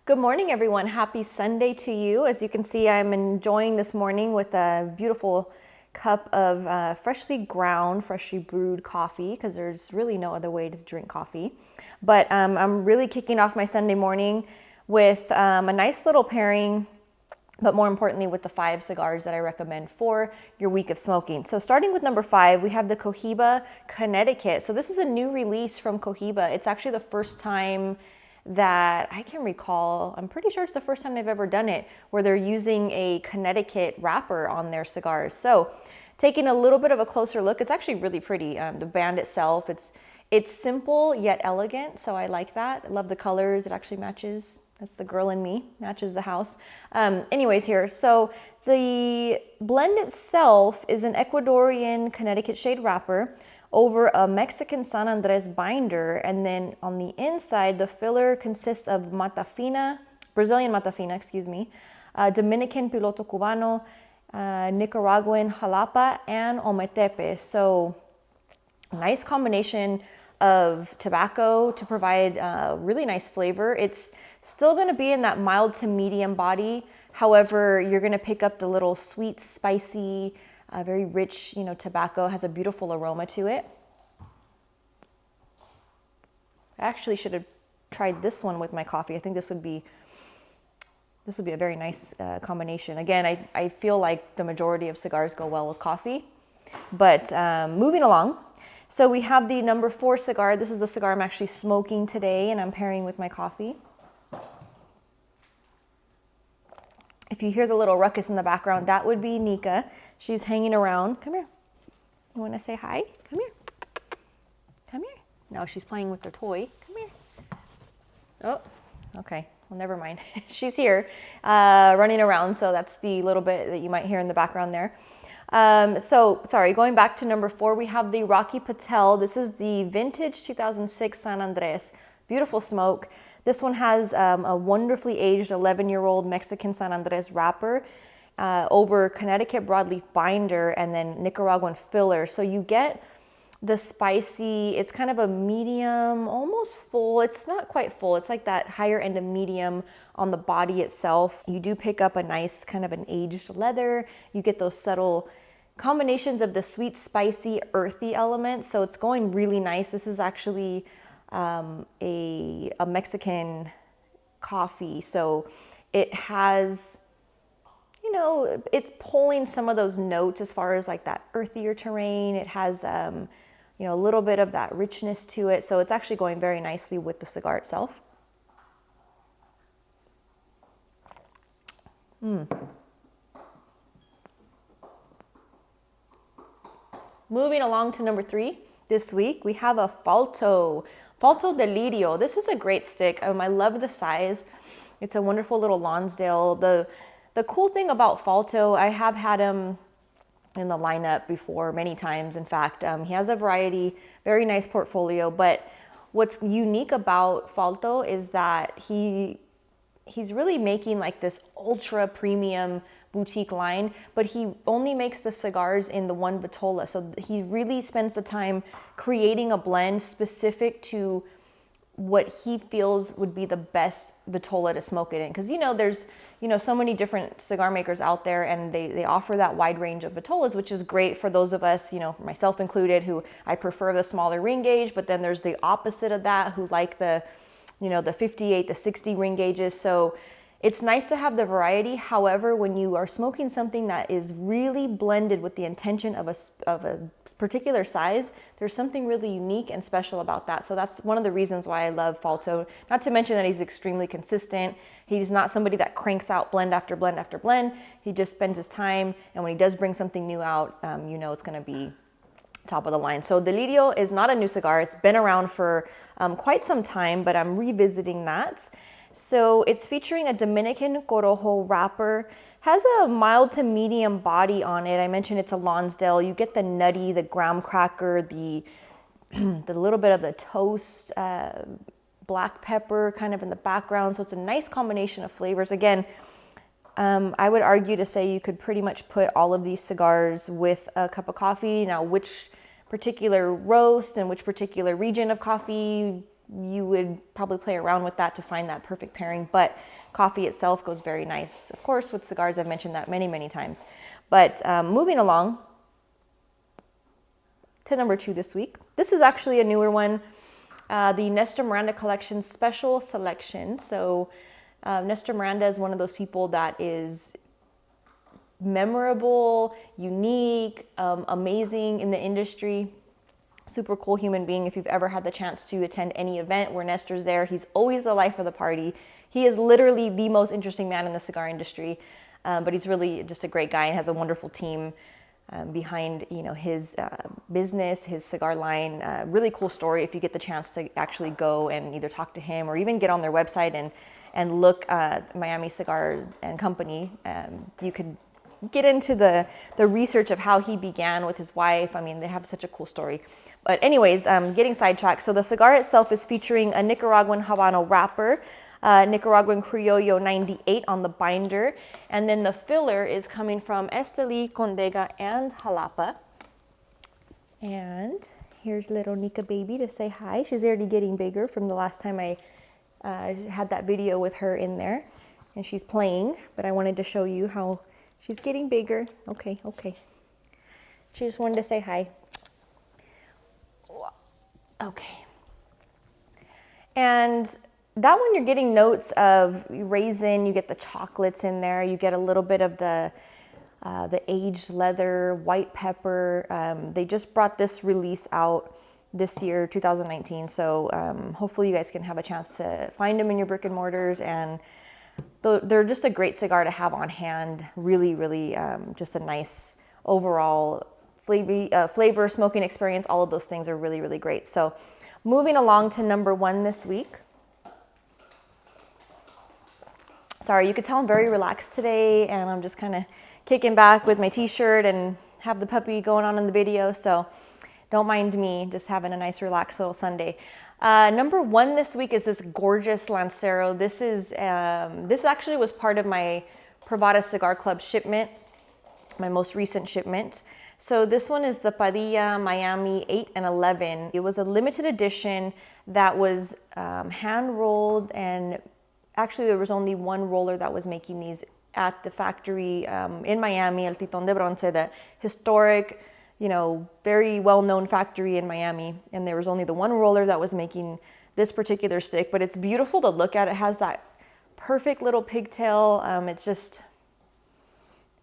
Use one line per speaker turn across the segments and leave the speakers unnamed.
Good morning, everyone. Happy Sunday to you. As you can see, I'm enjoying this morning with a beautiful cup of freshly ground, freshly brewed coffee, because there's really no other way to drink coffee. But I'm really kicking off my Sunday morning with a nice little pairing, but more importantly with the 5 cigars that I recommend for your week of smoking. So starting with number 5, we have the Cohiba Connecticut. So this is a new release from Cohiba. It's actually the first time that I can recall. I'm pretty sure it's the first time they've ever done it, where they're using a Connecticut wrapper on their cigars. So taking a little bit of a closer look, it's actually really pretty. The band itself, it's simple yet elegant, so I like that. I love the colors. It actually matches. That's the girl in me, matches the house. Anyways here, so the blend itself is an Ecuadorian Connecticut shade wrapper over a Mexican San Andres binder, and then on the inside, the filler consists of Matafina, Brazilian Matafina, Dominican Piloto Cubano, Nicaraguan Jalapa, and Ometepe. So nice combination of tobacco to provide really nice flavor. It's still going to be in that mild to medium body. However, you're going to pick up the little sweet, spicy, very rich, tobacco. Has a beautiful aroma to it. I actually should have tried this one with my coffee. I think this would be a very nice combination. Again, I feel like the majority of cigars go well with coffee. But moving along. So we have the number 4 cigar. This is the cigar I'm actually smoking today, and I'm pairing with my coffee. If you hear the little ruckus in the background, that would be Nika. She's hanging around. Come here. You want to say hi? Come here. Come here. No, she's playing with her toy. Come here. Oh, okay. Well, never mind. She's here running around, so that's the little bit that you might hear in the background there. Sorry, going back to number 4, we have the Rocky Patel. This is the vintage 2006 San Andres. Beautiful smoke. This one has a wonderfully aged 11-year-old Mexican San Andres wrapper over Connecticut broadleaf binder and then Nicaraguan filler. So you get the spicy, it's kind of a medium, almost full. It's not quite full. It's like that higher end of medium on the body itself. You do pick up a nice kind of an aged leather. You get those subtle combinations of the sweet, spicy, earthy elements. So it's going really nice. This is actually a Mexican coffee. So it has, it's pulling some of those notes as far as like that earthier terrain. It has, a little bit of that richness to it. So it's actually going very nicely with the cigar itself. Moving along to number 3 this week, we have a Falto Delirio. This is a great stick. I love the size. It's a wonderful little Lonsdale. The cool thing about Falto, I have had him in the lineup before many times. In fact, he has a variety, very nice portfolio. But what's unique about Falto is that he's really making like this ultra premium boutique line, but he only makes the cigars in the one vitola. So he really spends the time creating a blend specific to what he feels would be the best vitola to smoke it in. Because there's so many different cigar makers out there, and they offer that wide range of vitolas, which is great for those of us, myself included, who I prefer the smaller ring gauge. But then there's the opposite of that, who like the 58, the 60 ring gauges. So it's nice to have the variety. However, when you are smoking something that is really blended with the intention of a particular size, there's something really unique and special about that. So that's one of the reasons why I love Falto. Not to mention that he's extremely consistent. He's not somebody that cranks out blend after blend after blend. He just spends his time, and when he does bring something new out, it's going to be top of the line. So Delirio is not a new cigar. It's been around for quite some time, but I'm revisiting that. So it's featuring a Dominican Corojo wrapper, has a mild to medium body on it. I mentioned it's a Lonsdale. You get the nutty, the graham cracker, the little bit of the toast, black pepper kind of in the background. So it's a nice combination of flavors. Again, I would argue to say you could pretty much put all of these cigars with a cup of coffee. Now, which particular roast and which particular region of coffee you would probably play around with that to find that perfect pairing, but coffee itself goes very nice. Of course, with cigars, I've mentioned that many, many times. But moving along to number 2 this week. This is actually a newer one, the Nestor Miranda Collection Special Selection. So Nestor Miranda is one of those people that is memorable, unique, amazing in the industry. Super cool human being. If you've ever had the chance to attend any event where Nestor's there, he's always the life of the party. He is literally the most interesting man in the cigar industry, but he's really just a great guy and has a wonderful team behind, you know, his business, his cigar line. Really cool story if you get the chance to actually go and either talk to him or even get on their website and look at Miami Cigar and Company. You could get into the research of how he began with his wife. I mean, they have such a cool story. But anyways, getting sidetracked. So the cigar itself is featuring a Nicaraguan Habano wrapper, Nicaraguan Criollo 98 on the binder. And then the filler is coming from Esteli, Condega, and Jalapa. And here's little Nika baby to say hi. She's already getting bigger from the last time I had that video with her in there. And she's playing, but I wanted to show you how she's getting bigger. Okay. She just wanted to say hi. Okay. And that one, you're getting notes of raisin, you get the chocolates in there, you get a little bit of the aged leather, white pepper. They just brought this release out this year, 2019. So hopefully you guys can have a chance to find them in your brick and mortars, and they're just a great cigar to have on hand. Really, just a nice overall flavor, smoking experience. All of those things are really, really great. So moving along to number 1 this week. Sorry, you could tell I'm very relaxed today, and I'm just kind of kicking back with my t-shirt and have the puppy going on in the video. So don't mind me, just having a nice relaxed little Sunday. Number 1 this week is this gorgeous Lancero. This actually was part of my Privada Cigar Club shipment, my most recent shipment. So this one is the Padilla Miami 8 and 11. It was a limited edition that was hand rolled, and actually there was only one roller that was making these at the factory in Miami, El Titon de Bronce, the historic, you know, very well-known factory in Miami. And there was only the one roller that was making this particular stick, but it's beautiful to look at. It has that perfect little pigtail.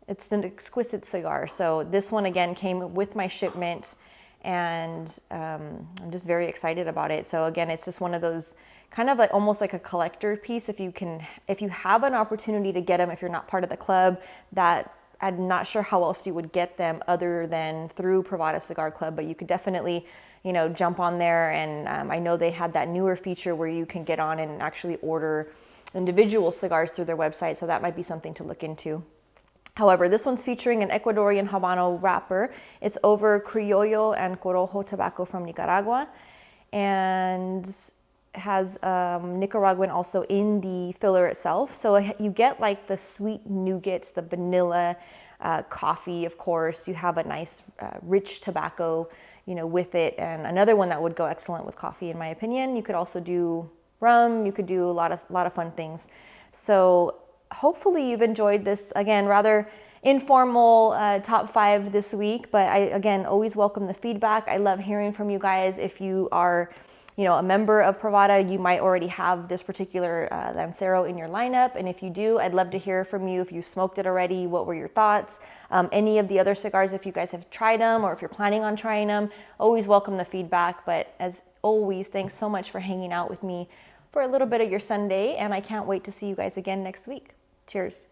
It's an exquisite cigar. So this one again came with my shipment, and I'm just very excited about it. So again, it's just one of those kind of like almost like a collector piece. If you have an opportunity to get them, if you're not part of the club, that I'm not sure how else you would get them other than through Privada Cigar Club, but you could definitely, you know, jump on there. And I know they had that newer feature where you can get on and actually order individual cigars through their website. So that might be something to look into. However, this one's featuring an Ecuadorian Habano wrapper. It's over Criollo and Corojo tobacco from Nicaragua, and has Nicaraguan also in the filler itself. So you get like the sweet nougats, the vanilla, coffee, of course. You have a nice rich tobacco, you know, with it. And another one that would go excellent with coffee, in my opinion. You could also do rum. You could do a lot of fun things. So hopefully you've enjoyed this, again, rather informal top 5 this week, but I, again, always welcome the feedback. I love hearing from you guys. If you are, you know, a member of Privada, you might already have this particular Lancero in your lineup. And if you do, I'd love to hear from you. If you smoked it already, what were your thoughts? Any of the other cigars, if you guys have tried them or if you're planning on trying them, always welcome the feedback. But as always, thanks so much for hanging out with me for a little bit of your Sunday, and I can't wait to see you guys again next week. Cheers.